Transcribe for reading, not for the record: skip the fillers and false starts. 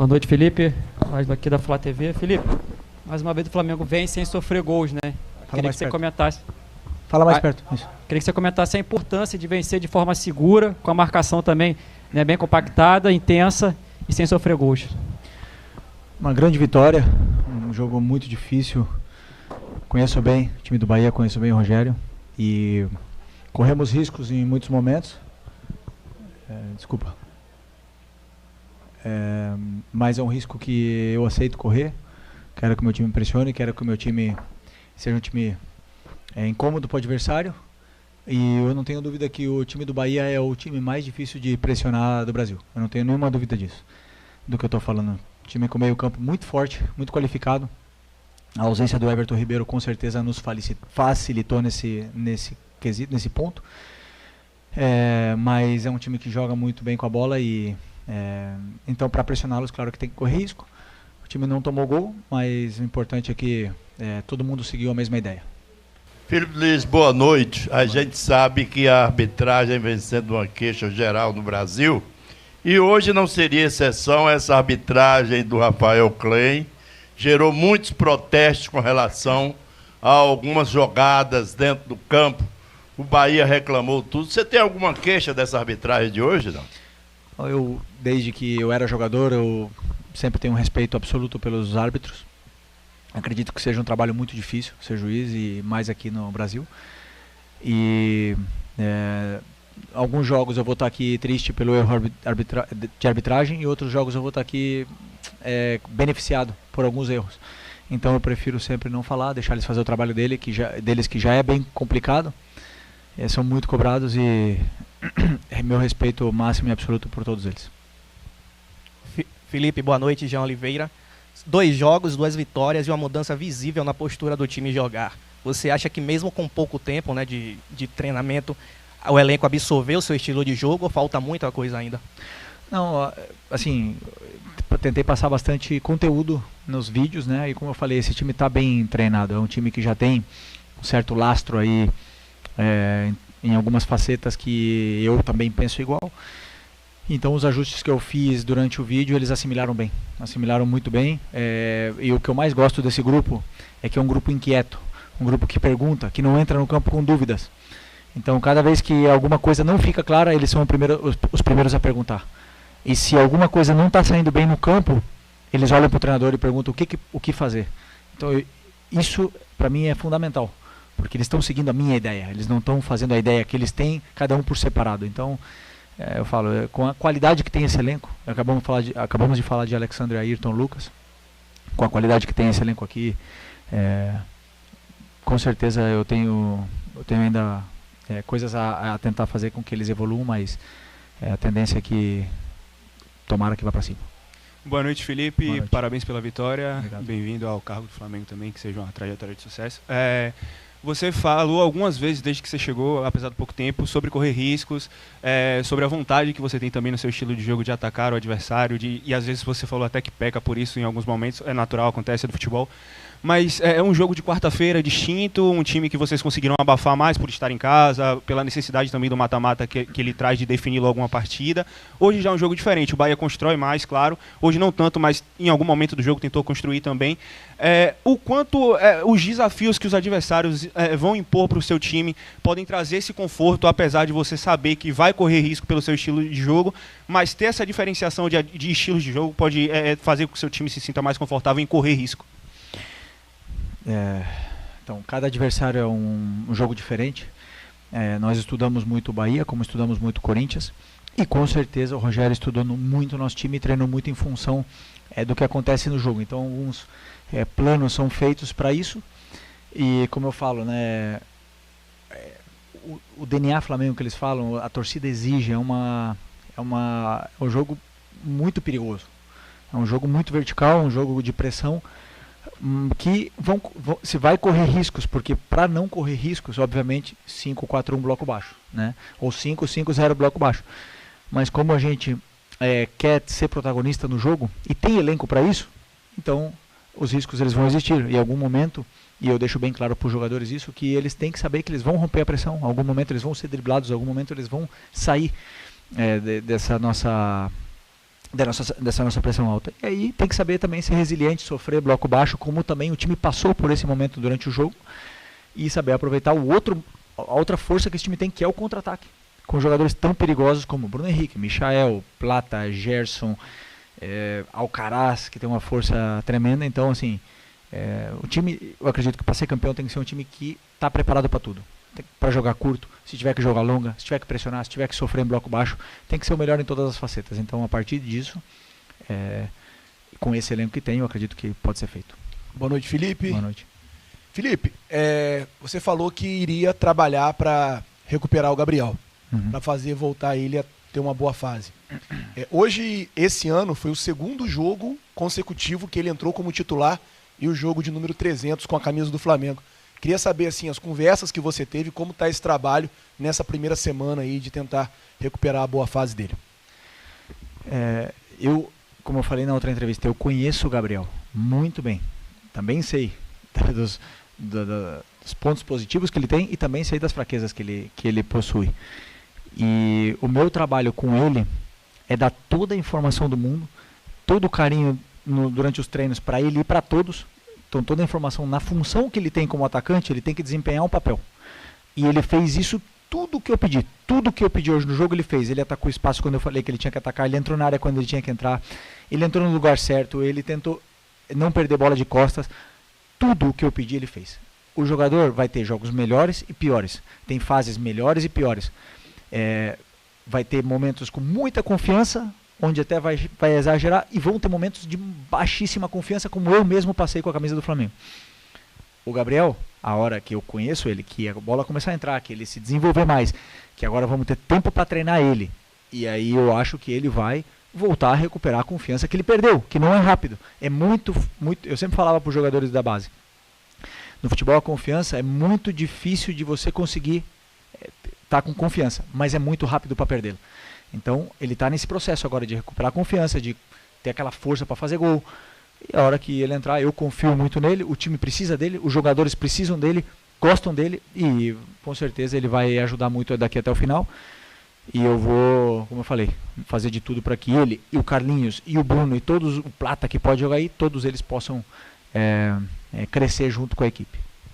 Boa noite, Felipe. Mais aqui da Flá TV. Felipe, mais uma vez o Flamengo vem sem sofrer gols, né? Queria que você comentasse. Fala mais perto. Isso. Queria que você comentasse a importância de vencer de forma segura, com a marcação também, né, bem compactada, intensa e sem sofrer gols. Uma grande vitória, um jogo muito difícil. Conheço bem o time do Bahia, conheço bem o Rogério e corremos riscos em muitos momentos. Mas é um risco que eu aceito correr. Quero que o meu time pressione, quero que o meu time seja um time incômodo para o adversário. E eu não tenho dúvida que o time do Bahia é o time mais difícil de pressionar do Brasil. Eu não tenho nenhuma dúvida disso, do que eu estou falando. O time com meio campo muito forte, muito qualificado. A ausência do Everton Ribeiro com certeza nos facilitou nesse quesito, nesse ponto. Mas é um time que joga muito bem com a bola e então para pressioná-los, claro que tem que correr risco. O time não tomou gol, mas o importante é que todo mundo seguiu a mesma ideia. Felipe Luiz, boa noite. A gente sabe que a arbitragem vem sendo uma queixa geral no Brasil e hoje não seria exceção. Essa arbitragem do Rafael Klein gerou muitos protestos com relação a algumas jogadas dentro do campo. O Bahia reclamou tudo. Você tem alguma queixa dessa arbitragem de hoje, não? Desde que eu era jogador, eu sempre tenho um respeito absoluto pelos árbitros. Acredito que seja um trabalho muito difícil ser juiz, e mais aqui no Brasil. E alguns jogos eu vou estar aqui triste pelo erro de arbitragem, e outros jogos eu vou estar aqui beneficiado por alguns erros. Então eu prefiro sempre não falar, deixar eles fazer o trabalho deles, que já é bem complicado. São muito cobrados e meu respeito máximo e absoluto por todos eles. Felipe, boa noite. Jean Oliveira. 2 jogos, 2 vitórias e uma mudança visível na postura do time jogar. Você acha que mesmo com pouco tempo, né, de treinamento, o elenco absorveu o seu estilo de jogo ou falta muita coisa ainda? Não, assim, tentei passar bastante conteúdo nos vídeos, né? E como eu falei, esse time está bem treinado. É um time que já tem um certo lastro aí em algumas facetas que eu também penso igual. Então os ajustes que eu fiz durante o vídeo, eles assimilaram muito bem. E o que eu mais gosto desse grupo é que é um grupo inquieto, um grupo que pergunta, que não entra no campo com dúvidas. Então cada vez que alguma coisa não fica clara, eles são os primeiros a perguntar. E se alguma coisa não está saindo bem no campo, eles olham para o treinador e perguntam o que fazer. Então isso para mim é fundamental, porque eles estão seguindo a minha ideia, eles não estão fazendo a ideia que eles têm, cada um por separado. Então eu falo, com a qualidade que tem esse elenco, acabamos de falar de Alexandre, Ayrton, Lucas, com a qualidade que tem esse elenco aqui, com certeza eu tenho ainda coisas a tentar fazer com que eles evoluam, mas a tendência é que tomara que vá para cima. Boa noite, Felipe. Boa noite. Parabéns pela vitória. Bem-vindo ao cargo do Flamengo também, que seja uma trajetória de sucesso. Você falou algumas vezes, desde que você chegou, apesar do pouco tempo, sobre correr riscos, sobre a vontade que você tem também no seu estilo de jogo de atacar o adversário, e às vezes você falou até que peca por isso em alguns momentos, é natural, acontece do futebol. Mas é um jogo de quarta-feira distinto, um time que vocês conseguiram abafar mais por estar em casa, pela necessidade também do mata-mata que ele traz de definir logo uma partida. Hoje já é um jogo diferente, o Bahia constrói mais, claro. Hoje não tanto, mas em algum momento do jogo tentou construir também. O quanto os desafios que os adversários vão impor para o seu time podem trazer esse conforto, apesar de você saber que vai correr risco pelo seu estilo de jogo, mas ter essa diferenciação de estilos de jogo pode fazer com que o seu time se sinta mais confortável em correr risco. Então, cada adversário é um jogo diferente. Nós estudamos muito o Bahia, como estudamos muito o Corinthians, e com certeza o Rogério estudou muito o nosso time e treinou muito em função do que acontece no jogo. Então, alguns planos são feitos para isso, e como eu falo, né, o DNA Flamengo que eles falam, a torcida exige, é um jogo muito perigoso, é um jogo muito vertical, um jogo de pressão, que se vai correr riscos, porque para não correr riscos, obviamente 5-4-1 bloco baixo, né? Ou 5-5-0 bloco baixo. Mas como a gente quer ser protagonista no jogo e tem elenco para isso, então os riscos eles vão existir. Em algum momento, e eu deixo bem claro para os jogadores isso, que eles têm que saber que eles vão romper a pressão. Em algum momento eles vão ser driblados, em algum momento eles vão sair dessa nossa dessa nossa pressão alta. E aí tem que saber também ser resiliente, sofrer bloco baixo, como também o time passou por esse momento durante o jogo, e saber aproveitar a outra força que esse time tem, que é o contra-ataque, com jogadores tão perigosos como Bruno Henrique, Michael, Plata, Gerson, Alcaraz, que tem uma força tremenda. Então, assim, o time, eu acredito que para ser campeão tem que ser um time que está preparado para tudo. Para jogar curto, se tiver que jogar longa, se tiver que pressionar, se tiver que sofrer em bloco baixo, tem que ser o melhor em todas as facetas. Então, a partir disso, com esse elenco que tem, eu acredito que pode ser feito. Boa noite, Felipe. Boa noite. Felipe, você falou que iria trabalhar para recuperar o Gabriel, para fazer voltar ele a ter uma boa fase. Hoje, esse ano, foi o segundo jogo consecutivo que ele entrou como titular e o jogo de número 300 com a camisa do Flamengo. Queria saber, assim, as conversas que você teve, como está esse trabalho nessa primeira semana aí de tentar recuperar a boa fase dele. Como eu falei na outra entrevista, eu conheço o Gabriel muito bem. Também sei dos pontos positivos que ele tem e também sei das fraquezas que ele possui. E o meu trabalho com ele é dar toda a informação do mundo, todo o carinho durante os treinos para ele e para todos. Então, toda a informação na função que ele tem como atacante, ele tem que desempenhar um papel. E ele fez isso, tudo que eu pedi hoje no jogo ele fez. Ele atacou o espaço quando eu falei que ele tinha que atacar, ele entrou na área quando ele tinha que entrar, ele entrou no lugar certo, ele tentou não perder bola de costas. Tudo o que eu pedi ele fez. O jogador vai ter jogos melhores e piores, tem fases melhores e piores. Vai ter momentos com muita confiança, onde até vai exagerar, e vão ter momentos de baixíssima confiança, como eu mesmo passei com a camisa do Flamengo. O Gabriel, a hora que eu conheço ele, que a bola começar a entrar, que ele se desenvolver mais, que agora vamos ter tempo para treinar ele, e aí eu acho que ele vai voltar a recuperar a confiança que ele perdeu, que não é rápido. É muito, eu sempre falava para os jogadores da base, no futebol a confiança é muito difícil de você conseguir estar com confiança, mas é muito rápido para perdê-la. Então, ele está nesse processo agora de recuperar a confiança, de ter aquela força para fazer gol. E a hora que ele entrar, eu confio muito nele, o time precisa dele, os jogadores precisam dele, gostam dele, e com certeza ele vai ajudar muito daqui até o final. E eu vou, como eu falei, fazer de tudo para que ele, e o Carlinhos, e o Bruno, e todos, o Plata que pode jogar aí, todos eles possam crescer junto com a equipe.